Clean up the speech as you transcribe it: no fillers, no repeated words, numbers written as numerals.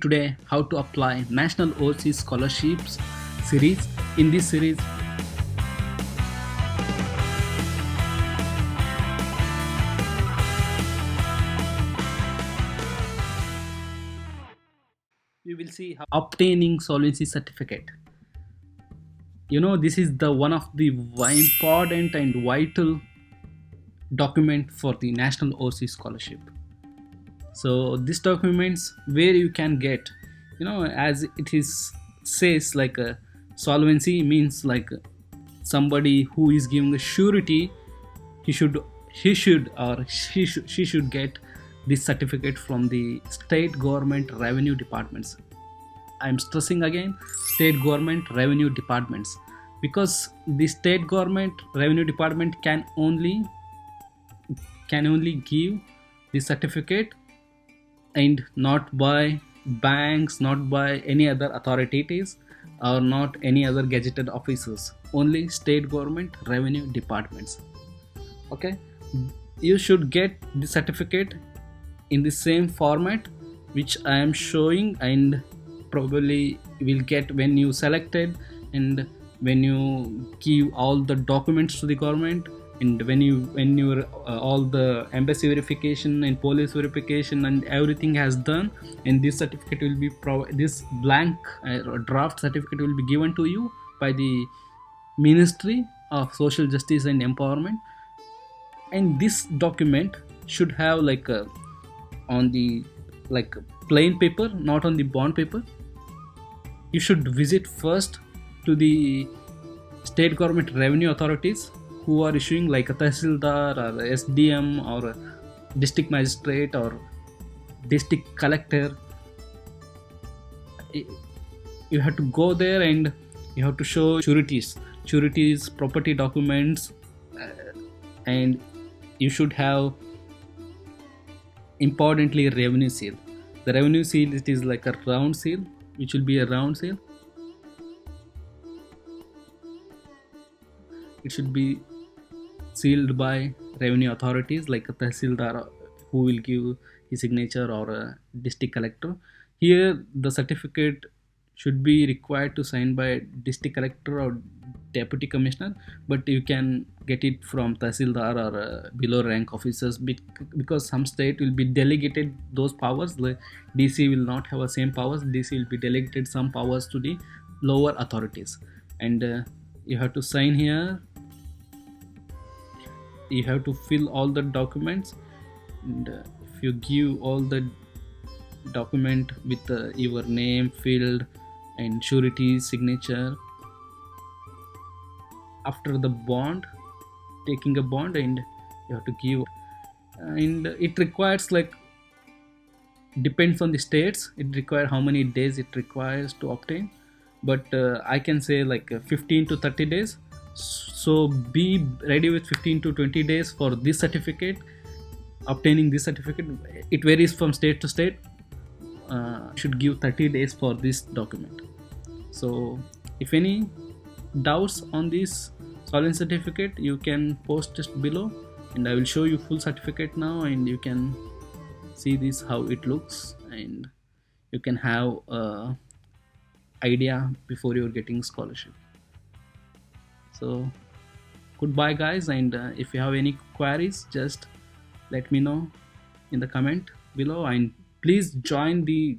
Today, how to apply National Overseas Scholarships series. In this series, we will see how obtaining solvency certificate. This is the one of the important and vital document for the National Overseas Scholarship. So this documents where you can get, as it is says like a solvency means like somebody who is giving a surety. He should or she should get this certificate from the state government revenue departments. I'm stressing again, state government revenue departments, because the state government revenue department can only give the certificate, and not by banks, not by any other authorities, or not any other gazetted officers, only state government revenue departments. Okay, you should get the certificate in the same format which I am showing, and probably will get when you selected, and when you give all the documents to the government, and when you all the embassy verification and police verification and everything has done, and this certificate will be this blank draft certificate will be given to you by the Ministry of Social Justice and Empowerment. And this document should have like a on the like plain paper, not on the bond paper. You should visit first to the state government revenue authorities who are issuing, like a Tahsildar or a SDM or a district magistrate or district collector. You have to go there, and you have to show sureties, property documents, and you should have importantly revenue seal. The revenue seal, it is like a round seal, which will be a round seal. It should be sealed by revenue authorities like a Tahsildar, who will give his signature, or a district collector. Here the certificate should be required to sign by district collector or deputy commissioner, but you can get it from Tahsildar or below rank officers, because some state will be delegated those powers. The DC will not have the same powers. DC will be delegated some powers to the lower authorities, and you have to sign here. You have to fill all the documents, and if you give all the document with your name filled and surety signature, after the bond, taking a bond, and you have to give, and it requires like, depends on the states, it requires how many days it requires to obtain, but I can say like 15 to 30 days. So be ready with 15 to 20 days for this certificate. Obtaining this certificate, it varies from state to state. Should give 30 days for this document. So if any doubts on this solvency certificate, you can post just below, and I will show you full certificate now, and you can see this how it looks, and you can have a idea before you're getting scholarship. So goodbye guys, and if you have any queries, just let me know in the comment below, and please join the